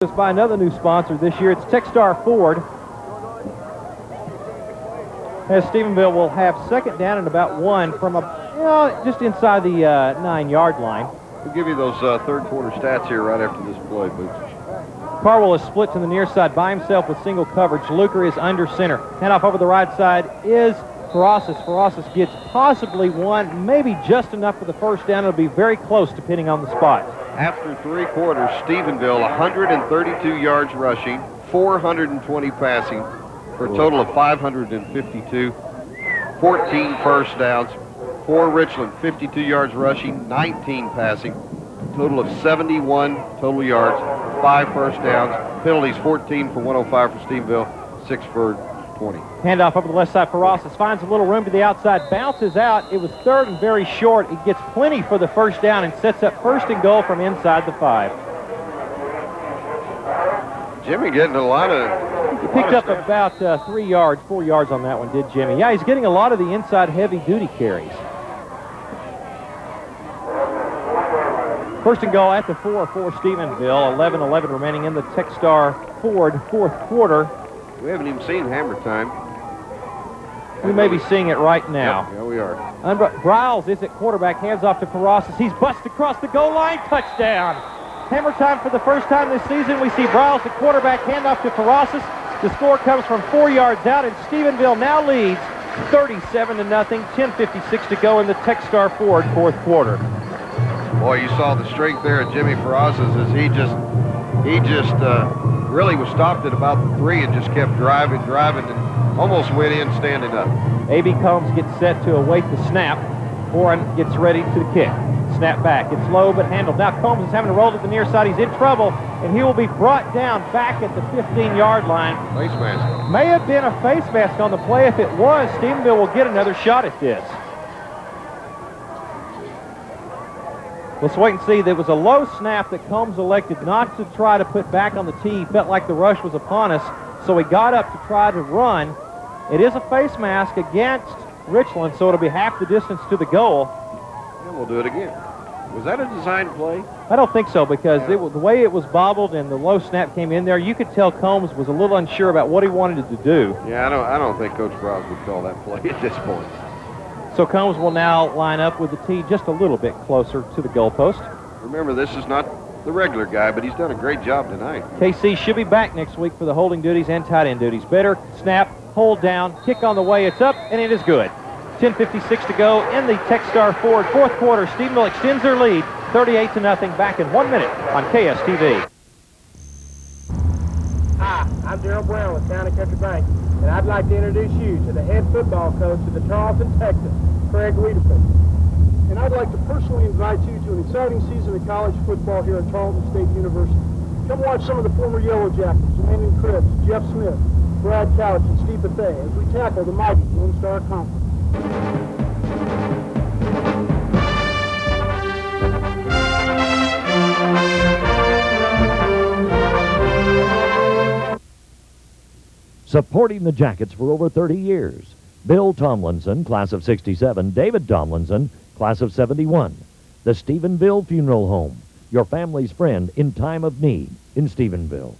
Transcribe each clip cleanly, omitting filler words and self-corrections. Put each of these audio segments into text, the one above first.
By another new sponsor this year. It's Techstar Ford. As Stephenville will have second down and about one from just inside the 9-yard line. We'll give you those third quarter stats here right after this play, Boots. Carwell is split to the near side by himself with single coverage. Luker is under center. Handoff over the right side is Ferrasis. Ferrasis gets possibly one, maybe just enough for the first down. It'll be very close depending on the spot. After three quarters, Stevenville 132 yards rushing, 420 passing, for a total of 552, 14 first downs. For Richland, 52 yards rushing, 19 passing, total of 71 total yards, 5 first downs. Penalties 14 for 105 for Stevenville, 6 for 20. Handoff over the left side for Rossas. Finds a little room to the outside. Bounces out. It was third and very short. It gets plenty for the first down and sets up first and goal from inside the 5. Jimmy getting a lot of... He picked up about 4 yards on that one, did Jimmy. Yeah, he's getting a lot of the inside heavy-duty carries. First and goal at the 4 for Stephenville. 11-11 remaining in the Techstar Ford fourth quarter. We haven't even seen hammer time. We may be seeing it right now. Yep, yeah, we are. Briles is at quarterback, hands off to Ferrasis. He's busted across the goal line, touchdown. Hammer time for the first time this season. We see Briles at quarterback, handoff to Ferrasis. The score comes from 4 yards out, and Stephenville now leads 37-0. 10:56 to go in the Techstar Ford fourth quarter. Boy, you saw the strength there of Jimmy Ferrasis as he just really was stopped at about the 3 and just kept driving, and almost went in standing up. A.B. Combs gets set to await the snap. Warren gets ready to the kick. Snap back. It's low but handled. Now Combs is having to roll to the near side. He's in trouble, and he will be brought down back at the 15-yard line. Face mask. May have been a face mask on the play. If it was, Stevenville will get another shot at this. Let's wait and see. There was a low snap that Combs elected not to try to put back on the tee. He felt like the rush was upon us, so he got up to try to run. It is a face mask against Richland, so it'll be half the distance to the goal. And we'll do it again. Was that a design play? I don't think so, because the way it was bobbled and the low snap came in there, you could tell Combs was a little unsure about what he wanted to do. Yeah, I don't think Coach Browse would call that play at this point. So Combs will now line up with the tee just a little bit closer to the goalpost. Remember, this is not the regular guy, but he's done a great job tonight. KC should be back next week for the holding duties and tight end duties. Better snap, hold down, kick on the way. It's up, and it is good. 10:56 to go in the Techstar Ford fourth quarter. Stephenville extends their lead 38-0 back in 1 minute on KSTV. Hi, I'm Darrell Brown with Town & Country Bank, and I'd like to introduce you to the head football coach of the Charleston Texans, Craig Wiedemann. And I'd like to personally invite you to an exciting season of college football here at Charleston State University. Come watch some of the former Yellow Jackets, Landon Cribbs, Jeff Smith, Brad Couch, and Steve Bethea as we tackle the mighty Lone Star Conference. Supporting the Jackets for over 30 years. Bill Tomlinson, class of 67. David Tomlinson, class of 71. The Stephenville Funeral Home, your family's friend in time of need in Stephenville.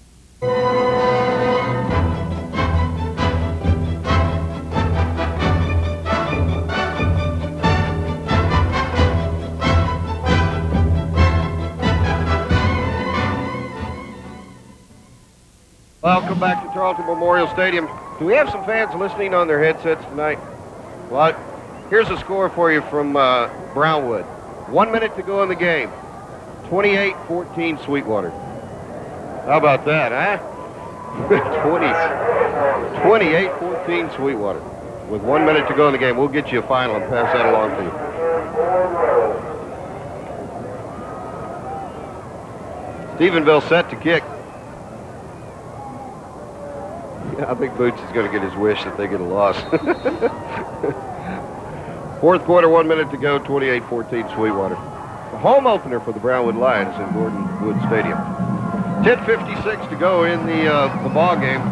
Welcome back to Charleston Memorial Stadium. Do we have some fans listening on their headsets tonight? Well, here's a score for you from Brownwood. 1 minute to go in the game. 28-14 Sweetwater. How about that, huh? 28-14 Sweetwater. With 1 minute to go in the game. We'll get you a final and pass that along to you. Stephenville set to kick. I think Boots is going to get his wish that they get a loss. Fourth quarter, 1 minute to go, 28-14 Sweetwater. The home opener for the Brownwood Lions in Gordon Wood Stadium. 10:56 to go in the ball game.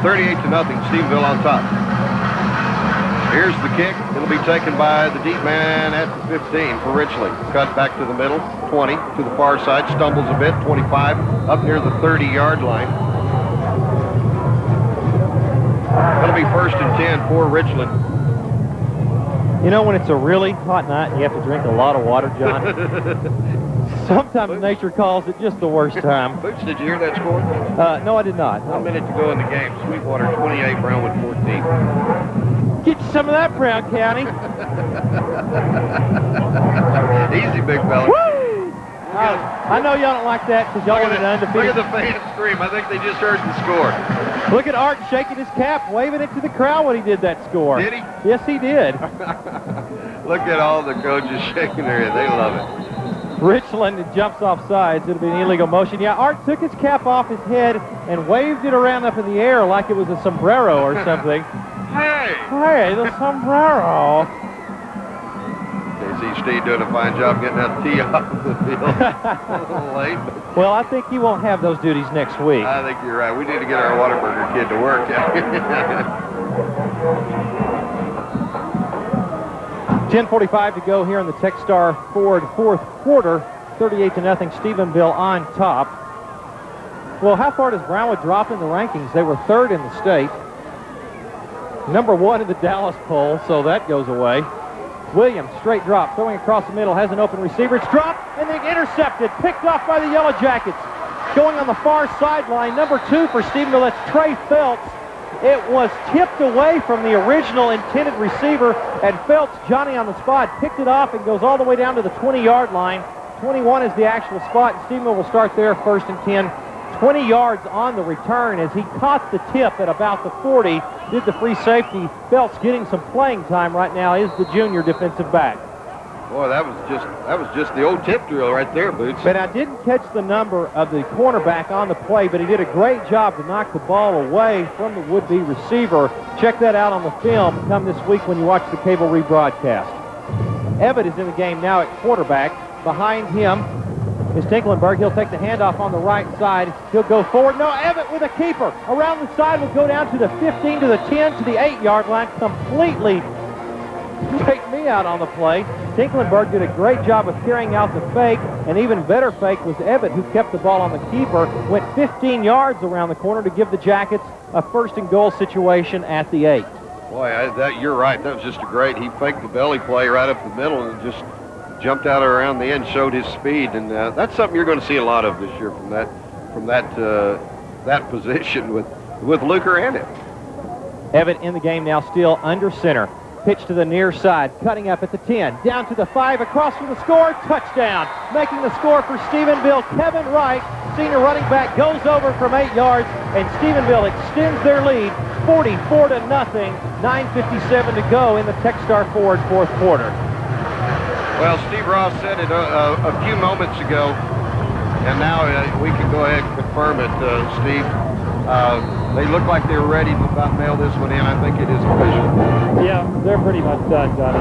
38-0, Stephenville on top. Here's the kick. It'll be taken by the deep man at the 15 for Richland. Cut back to the middle, 20 to the far side, stumbles a bit, 25 up near the 30-yard line. It'll be 1st and 10 for Richland. You know, when it's a really hot night and you have to drink a lot of water, John, sometimes nature calls it just the worst time. Boots, did you hear that score? No, I did not. 1 minute to go in the game. Sweetwater 28, Brownwood 14. Get you some of that, Brown County. Easy, big fella. Woo! I know y'all don't like that because y'all wanted an undefeated. Look at the fans scream. I think they just heard the score. Look at Art shaking his cap, waving it to the crowd when he did that score. Did he? Yes, he did. Look at all the coaches shaking their head. They love it. Richland jumps off sides. It'll be an illegal motion. Yeah, Art took his cap off his head and waved it around up in the air like it was a sombrero or something. Hey! Hey, the sombrero. JC Steed doing a fine job getting that tee off the field. A little late, but Well, I think he won't have those duties next week. I think you're right. We need to get our Whataburger kid to work. 10:45 to go here in the Techstar Ford fourth quarter. 38-0, Stephenville on top. Well, how far does Brownwood drop in the rankings? They were 3rd in the state. Number 1 in the Dallas poll, so that goes away. Williams, straight drop, throwing across the middle, has an open receiver. It's dropped and then intercepted, picked off by the Yellow Jackets. Going on the far sideline, number 2 for Stephenville, that's Trey Phelps. It was tipped away from the original intended receiver, and Phelps, Johnny on the spot, picked it off and goes all the way down to the 20-yard line. 21 is the actual spot, and Stephenville will start there, 1st and 10. 20 yards on the return as he caught the tip at about the 40, did the free safety. Phelps getting some playing time right now is the junior defensive back. Boy, that was just the old tip drill right there, Boots. But I didn't catch the number of the cornerback on the play, but he did a great job to knock the ball away from the would-be receiver. Check that out on the film come this week when you watch the cable rebroadcast. Evatt is in the game now at quarterback. Behind him is Tinklenberg. He'll take the handoff on the right side. He'll go forward. No, Evatt with a keeper. Around the side will go down to the 15, to the 10, to the 8-yard line. Completely faked me out on the play. Tinklenberg did a great job of carrying out the fake. An even better fake was Evatt, who kept the ball on the keeper. Went 15 yards around the corner to give the Jackets a 1st and goal situation at the 8. Boy, you're right. That was just a great. He faked the belly play right up the middle and just jumped out around the end, showed his speed, and that's something you're going to see a lot of this year from that position with Luker and him. Evatt in the game now, still under center. Pitch to the near side, cutting up at the 10, down to the 5, across for the score, touchdown. Making the score for Stephenville, Kevin Wright, senior running back, goes over from 8 yards, and Stephenville extends their lead, 44-0, 9:57 to go in the Techstar Ford fourth quarter. Well, Steve Ross said it a few moments ago, and now we can go ahead and confirm it, Steve. They look like they were ready to about mail this one in. I think it is official. Yeah, they're pretty much done, Johnny.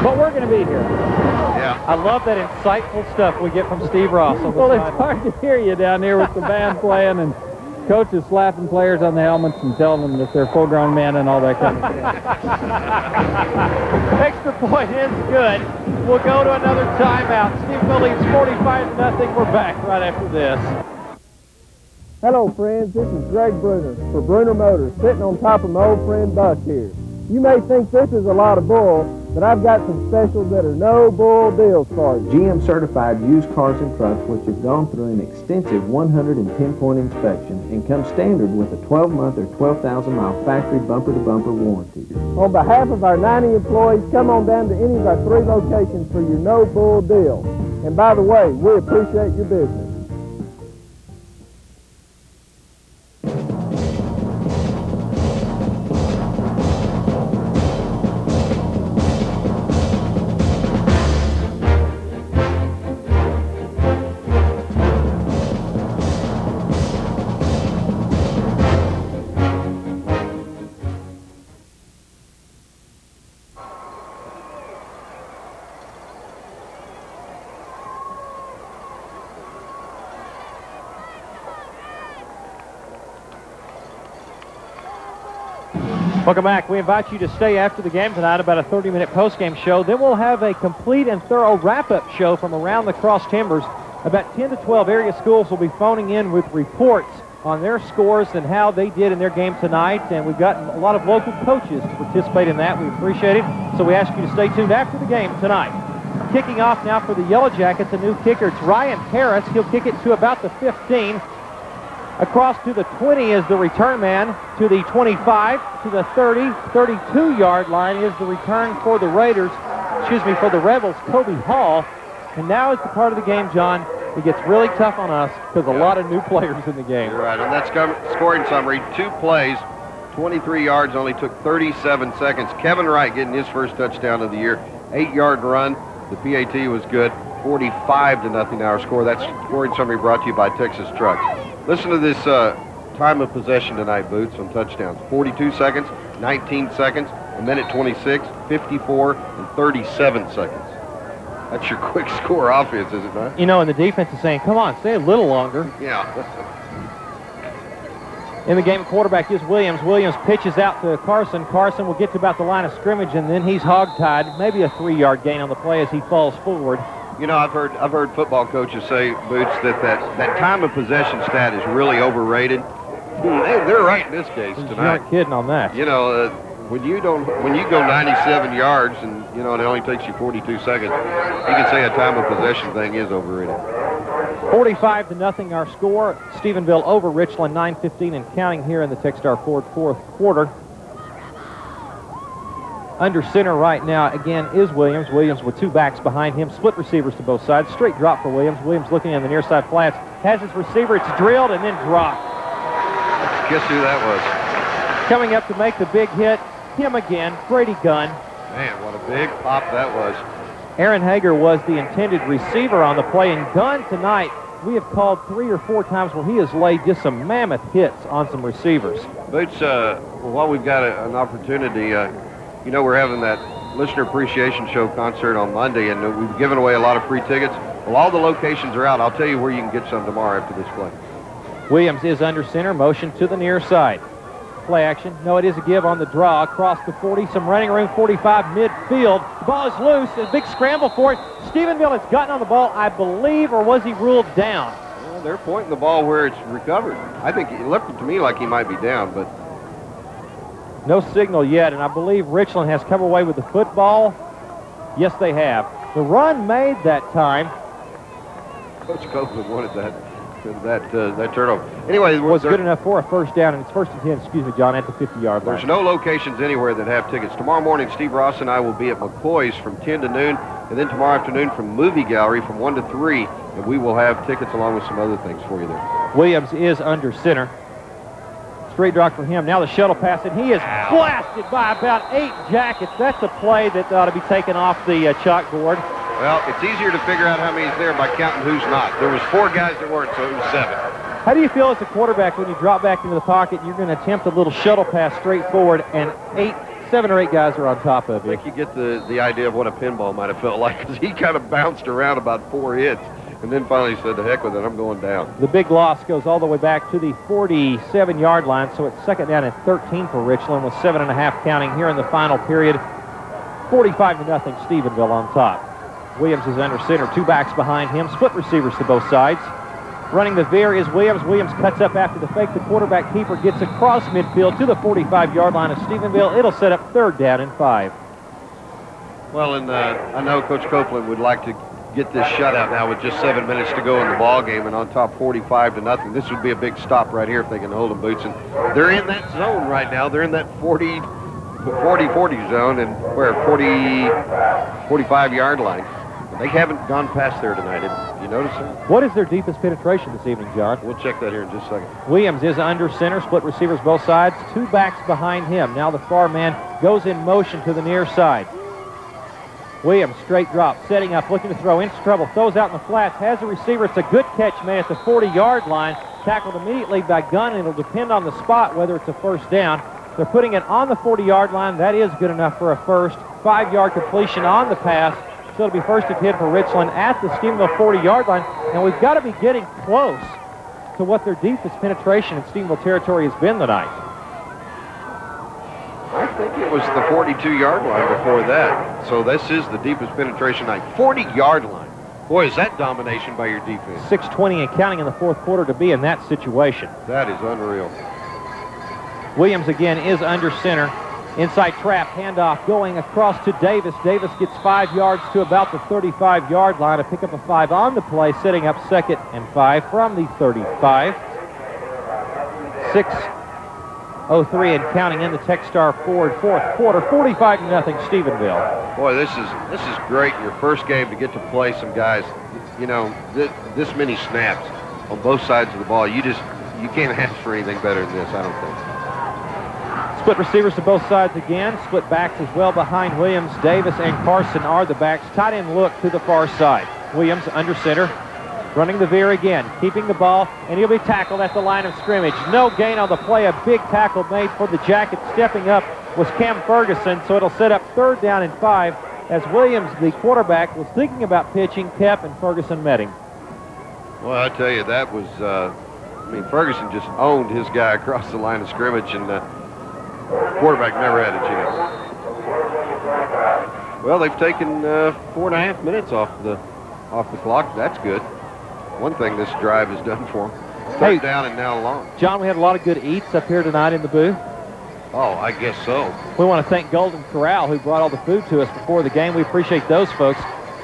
But we're going to be here. Yeah. I love that insightful stuff we get from Steve Ross on the Well, it's sideline. hard to hear you down here with the band playing and coaches slapping players on the helmets and telling them that they're full-grown men and all that kind of stuff. Extra point is good. We'll go to another timeout. Stephenville leads 45-0. We're back right after this. Hello, friends. This is Greg Bruner for Bruner Motors, sitting on top of my old friend Buck here. You may think this is a lot of bull, but I've got some specials that are no bull deals for you. GM certified used cars and trucks which have gone through an extensive 110-point inspection and come standard with a 12-month or 12,000-mile factory bumper-to-bumper warranty. On behalf of our 90 employees, come on down to any of our 3 locations for your no bull deal. And by the way, we appreciate your business. Welcome back. We invite you to stay after the game tonight, about a 30-minute post-game show. Then we'll have a complete and thorough wrap-up show from around the Cross Timbers. About 10 to 12 area schools will be phoning in with reports on their scores and how they did in their game tonight. And we've got a lot of local coaches to participate in that. We appreciate it. So we ask you to stay tuned after the game tonight. Kicking off now for the Yellow Jackets, a new kicker. It's Ryan Harris. He'll kick it to about the 15. Across to the 20 is the return man. To the 25, to the 30, 32-yard line is the return for the for the Rebels, Kobe Hall. And now is the part of the game, John, it gets really tough on us because a lot of new players in the game. You're right, and that's scoring summary. 2 plays, 23 yards, only took 37 seconds. Kevin Wright getting his first touchdown of the year. 8-yard run. The PAT was good. 45-0 our score. That's scoring summary brought to you by Texas Trucks. Listen to this time of possession tonight, Boots, on touchdowns. 42 seconds, 19 seconds, a minute 26, 54, and 37 seconds. That's your quick score offense, is it not? You know, and the defense is saying, come on, stay a little longer. Yeah. In the game, quarterback is Williams. Williams pitches out to Carson. Carson will get to about the line of scrimmage, and then he's hogtied. Maybe a 3-yard gain on the play as he falls forward. You know, I've heard football coaches say, Boots, that time of possession stat is really overrated. They're right in this case tonight. You aren't kidding on that. You know, when you go 97 yards and it only takes you 42 seconds, you can say a time of possession thing is overrated. 45-0 our score. Stephenville over Richland, 9:15 and counting here in the Techstar Ford fourth quarter. Under center right now, again, is Williams. Williams with 2 backs behind him. Split receivers to both sides. Straight drop for Williams. Williams looking on the near side flats. Has his receiver. It's drilled and then dropped. Guess who that was? Coming up to make the big hit. Him again. Brady Gunn. Man, what a big pop that was. Aaron Hager was the intended receiver on the play. And Gunn tonight, we have called 3 or 4 times where he has laid just some mammoth hits on some receivers. Boots, while we've got an opportunity, we're having that Listener Appreciation Show concert on Monday, and we've given away a lot of free tickets. Well, all the locations are out. I'll tell you where you can get some tomorrow after this play. Williams is under center, motion to the near side. Play action. No, it is a give on the draw. Across the 40, some running room, 45 midfield. The ball is loose. A big scramble for it. Stephenville has gotten on the ball, I believe, or was he ruled down? Well, they're pointing the ball where it's recovered. I think it looked to me like he might be down, but no signal yet, and I believe Richland has come away with the football. Yes, they have. The run made that time. Coach Copeland wanted that turnover. Anyway, it was good enough for a first down, and it's 1st and 10, John, at the 50-yard line. There's no locations anywhere that have tickets. Tomorrow morning, Steve Ross and I will be at McCoy's from 10 to noon, and then tomorrow afternoon from Movie Gallery from 1 to 3, and we will have tickets along with some other things for you there. Williams is under center. Straight drop for him. Now the shuttle pass, and he is blasted by about 8 Jackets. That's a play that ought to be taken off the chalkboard. Well, it's easier to figure out how many's there by counting who's not. There was 4 guys that weren't, so it was 7. How do you feel as a quarterback when you drop back into the pocket and you're going to attempt a little shuttle pass straight forward and 7 or 8 guys are on top of you? I think you get the idea of what a pinball might have felt like, because he kind of bounced around about 4 hits. And then finally said, the heck with it, I'm going down. The big loss goes all the way back to the 47-yard line, so it's 2nd down and 13 for Richland with 7.5 counting here in the final period. 45-0 Stephenville on top. Williams is under center, 2 backs behind him, split receivers to both sides. Running the veer is Williams. Williams cuts up after the fake. The quarterback keeper gets across midfield to the 45-yard line of Stephenville. It'll set up 3rd down and 5. Well, and I know Coach Copeland would like to get this shutout now with just 7 minutes to go in the ball game, and on top 45-0. This would be a big stop right here if they can hold them, Boots. And they're in that zone right now. They're in that 40 zone, and where 45-yard line. They haven't gone past there tonight. Did you notice that? What is their deepest penetration this evening, John? We'll check that here in just a second. Williams is under center, split receivers both sides, 2 backs behind him. Now the far man goes in motion to the near side. Williams, straight drop, setting up, looking to throw, into trouble, throws out in the flats, has a receiver. It's a good catch made at the 40-yard line. Tackled immediately by Gunn, and it'll depend on the spot whether it's a first down. They're putting it on the 40-yard line. That is good enough for a first. 5-yard completion on the pass. So it'll be 1st and 10 for Richland at the Stephenville 40-yard line. And we've got to be getting close to what their deepest penetration in Stephenville territory has been tonight. I think it was the 42-yard line before that. So this is the deepest penetration night. 40-yard line. Boy, is that domination by your defense. 6:20 and counting in the fourth quarter to be in that situation. That is unreal. Williams again is under center. Inside trap, handoff going across to Davis. Davis gets 5 yards to about the 35-yard line. A pick up a 5 on the play, setting up 2nd and 5 from the 35. 6:03 and counting in the Techstar Ford fourth quarter. 45-0 Stephenville. Boy, this is great. Your first game to get to play some guys, you know, this many snaps on both sides of the ball. You can't ask for anything better than this, I don't think. Split receivers to both sides again. Split backs as well behind Williams. Davis and Carson are the backs. Tight end look to the far side. Williams under center. Running the veer again. Keeping the ball. And he'll be tackled at the line of scrimmage. No gain on the play. A big tackle made for the Jackets. Stepping up was Cam Ferguson. So it'll set up 3rd down and 5. As Williams, the quarterback, was thinking about pitching. Kep and Ferguson met him. Well, I tell you, that was, Ferguson just owned his guy across the line of scrimmage, and quarterback never had a chance. Well, they've taken 4.5 minutes off the clock. That's good. One thing this drive has done for them. Third down and now long. John, we had a lot of good eats up here tonight in the booth. Oh, I guess so. We want to thank Golden Corral, who brought all the food to us before the game. We appreciate those folks.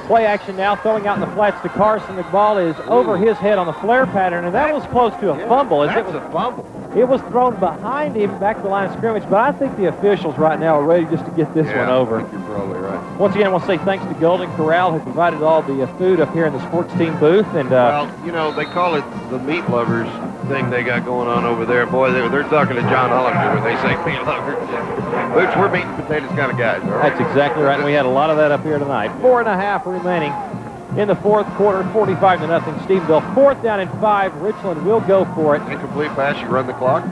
Play action now, throwing out in the flats to Carson. The ball is over his head on the flare pattern, and that was close to a fumble. That's a fumble. It was thrown behind him back to the line of scrimmage, but I think the officials right now are ready just to get this one over. I think you're probably right. Once again, I want to say thanks to Golden Corral, who provided all the food up here in the sports team booth. And well, you know, they call it the meat lovers thing they got going on over there. Boy, they're talking to John Hollinger when they say meat lovers. Boots, we're meat and potatoes kind of guys. All right? That's exactly right, and we had a lot of that up here tonight. 4.5 remaining in the fourth quarter, 45-0 Stephenville. 4th down and 5. Richland will go for it. Incomplete pass, you run the clock?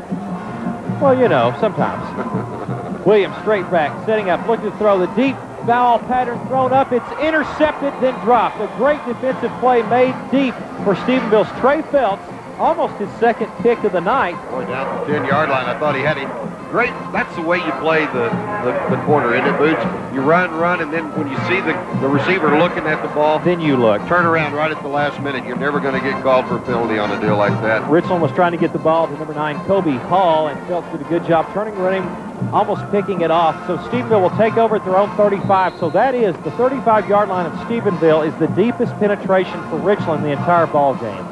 Well, you know, sometimes. Williams straight back, setting up, looking to throw the deep foul pattern thrown up. It's intercepted, then dropped. A great defensive play made deep for Stephenville's Trey Phelps. Almost his 2nd pick of the night. Boy, down the 10-yard line, I thought he had him. Great. That's the way you play the corner, isn't it, Boots? You run, and then when you see the receiver looking at the ball, then you look. Turn around right at the last minute. You're never going to get called for a penalty on a deal like that. Richland was trying to get the ball to number 9, Kobe Hall, and Phelps did a good job turning, running, almost picking it off. So Stephenville will take over at their own 35. So that is the 35-yard line of Stephenville is the deepest penetration for Richland the entire ball game.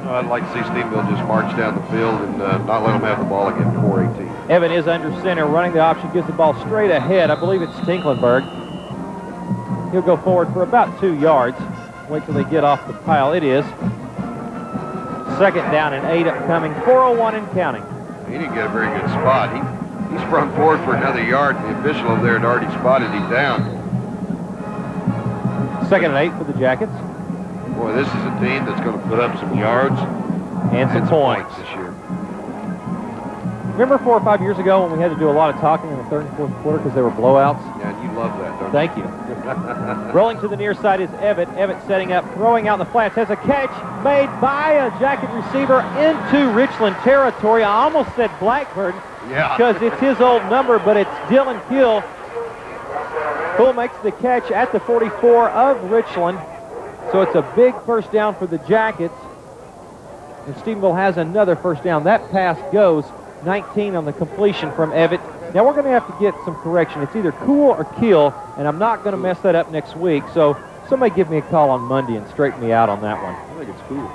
I'd like to see Stephenville just march down the field and not let them have the ball again before 18. Evan is under center, running the option, gives the ball straight ahead. I believe it's Tinklenberg. He'll go forward for about 2 yards. Wait till they get off the pile. It is 2nd down and 8 upcoming. 4:01 and counting. He didn't get a very good spot. He sprung forward for another yard, and the official over there had already spotted him down. 2nd and 8 for the Jackets. Boy, this is a team that's going to put up some yards and some points this year. Remember 4 or 5 years ago when we had to do a lot of talking in the 3rd and 4th quarter because they were blowouts? Yeah, and you love that, don't you? Thank you. Rolling to the near side is Evett. Evett setting up, throwing out in the flats. Has a catch made by a Jacket receiver into Richland territory. I almost said Blackburn because it's his old number, but it's Dylan Kill who makes the catch at the 44 of Richland. So it's a big first down for the Jackets. And Stephenville has another first down. That pass goes 19 on the completion from Evett. Now we're going to have to get some correction. It's either Cool or Kill, and I'm not going to mess that up next week. So somebody give me a call on Monday and straighten me out on that one. I think it's Cool.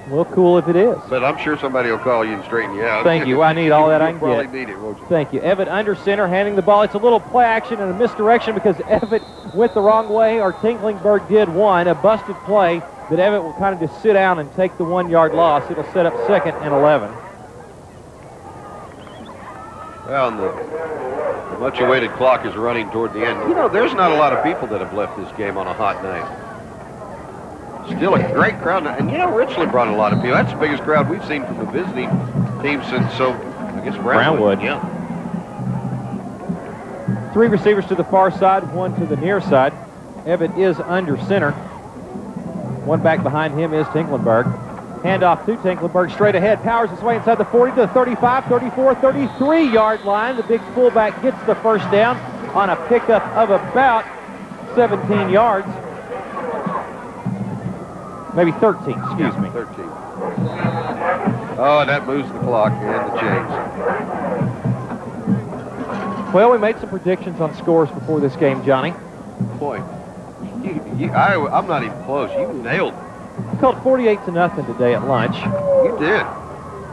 Well, cool if it is. But I'm sure somebody will call you and straighten you out. Thank you. I need all that I can get. You'll probably need it, won't you? Thank you. Evett under center, handing the ball. It's a little play action and a misdirection because Evett went the wrong way, or Tinklingberg did one. A busted play that Evett will kind of just sit down and take the 1-yard loss. It'll set up 2nd and 11. Well, and the much-awaited clock is running toward the end. You know, there's not a lot of people that have left this game on a hot night. Still a great crowd. And, you know, Richland brought a lot of people. That's the biggest crowd we've seen from the visiting team since, I guess, Brownwood. Yeah. 3 receivers to the far side, 1 to the near side. Evett is under center. 1 back behind him is Tinklenberg. Handoff to Tinklenberg, straight ahead, powers his way inside the 40 to the 35, 34, 33-yard line. The big fullback gets the first down on a pickup of about 17 yards. Maybe 13, excuse me. 13. Oh, and that moves the clock and the chains. Well, we made some predictions on scores before this game, Johnny. Boy, I'm not even close. You nailed it. Called 48-0 today at lunch. You did.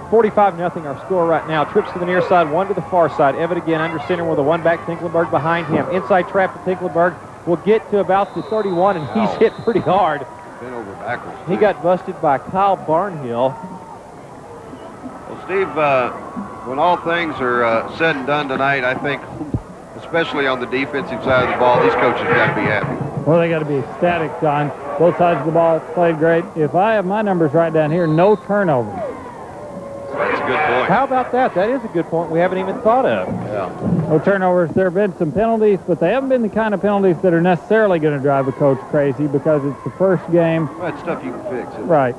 45-0 our score right now. Trips to the near side, one to the far side. Evan again under center with a one-back. Tinklenberg behind him. Inside trap to Tinklenberg. Will get to about the 31, and he's hit pretty hard. Bent over backwards. He got busted by Kyle Barnhill. Well, Steve, when all things are said and done tonight, I think, especially on the defensive side of the ball, these coaches got to be happy. Well, they got to be ecstatic, John. Both sides of the ball played great. If I have my numbers right down here, no turnovers. That's a good point. How about that? That is a good point we haven't even thought of. Yeah. No turnovers. There have been some penalties, but they haven't been the kind of penalties that are necessarily going to drive a coach crazy because it's the first game. Well, that's stuff you can fix. Right.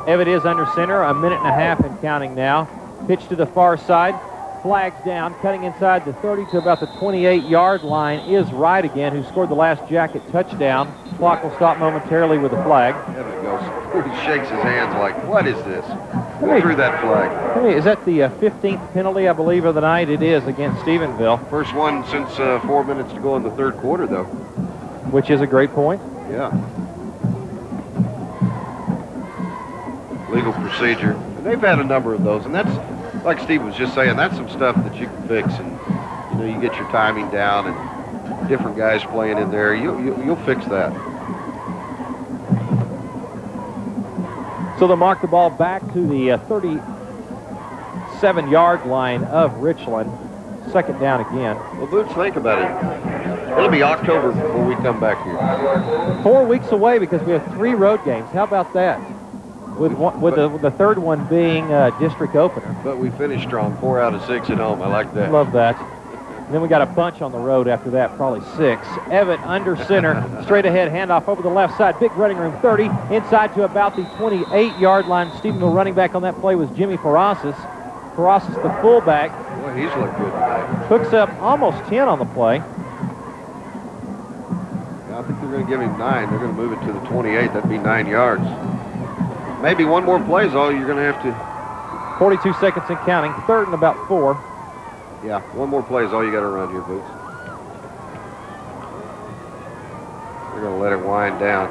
Evan is under center, a minute and a half and counting now. Pitch to the far side. Flags down, cutting inside the 30 to about the 28-yard line is Wright again, who scored the last Jacket touchdown. Clock will stop momentarily with the flag. Evan goes, he shakes his hands like, what is this? Who threw that flag? Is that the 15th penalty, I believe, of the night? It is against Stephenville. First one since 4 minutes to go in the third quarter, though. Which is a great point. Yeah. Legal procedure. And they've had a number of those, and that's, like Steve was just saying, that's some stuff that you can fix, and you get your timing down and different guys playing in there. You'll fix that. So they'll mark the ball back to the 37-yard line of Richland. Second down again. Well, Boots, think about it. It'll be October before we come back here. 4 weeks away because we have 3 road games. How about that? With the third one being district opener. But we finished strong, 4 out of 6 at home. I like that. Love that. And then we got a bunch on the road after that, probably 6. Evan under center, straight ahead, handoff over the left side. Big running room, 30, inside to about the 28-yard line. Stephenville running back on that play was Jimmy Ferrasis. Ferrasis, the fullback. Boy, he's looked good tonight. Hooks up almost 10 on the play. Yeah, I think they're going to give him 9. They're going to move it to the 28. That'd be 9 yards. Maybe one more play is all you're going to have to. 42 seconds and counting. Third and about 4. Yeah, one more play is all you got to run here, Boots. They're going to let it wind down.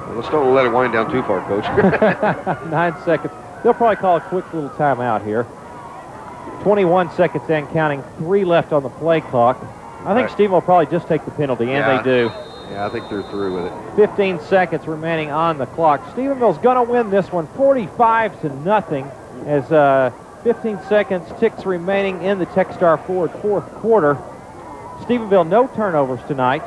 Well, let's don't let it wind down too far, Coach. 9 seconds. They'll probably call a quick little timeout here. 21 seconds and counting. 3 left on the play clock. I think Steve will probably just take the penalty, and they do. Yeah, I think they're through with it. 15 seconds remaining on the clock. Stephenville's going to win this one 45-0 as 15 seconds ticks remaining in the Techstar Ford fourth quarter. Stephenville, no turnovers tonight.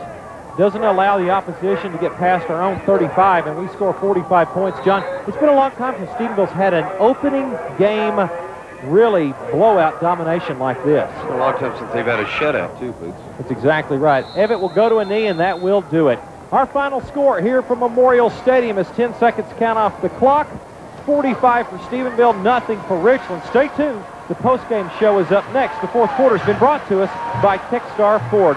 Doesn't allow the opposition to get past our own 35, and we score 45 points. John, it's been a long time since Stephenville's had an opening game really blowout domination like this. It's been a long time since they've had a shutout, too, Boots. That's exactly right. Evitt will go to a knee, and that will do it. Our final score here from Memorial Stadium is 10 seconds count off the clock. 45 for Stephenville, nothing for Richland. Stay tuned. The postgame show is up next. The fourth quarter's been brought to us by Techstar Ford.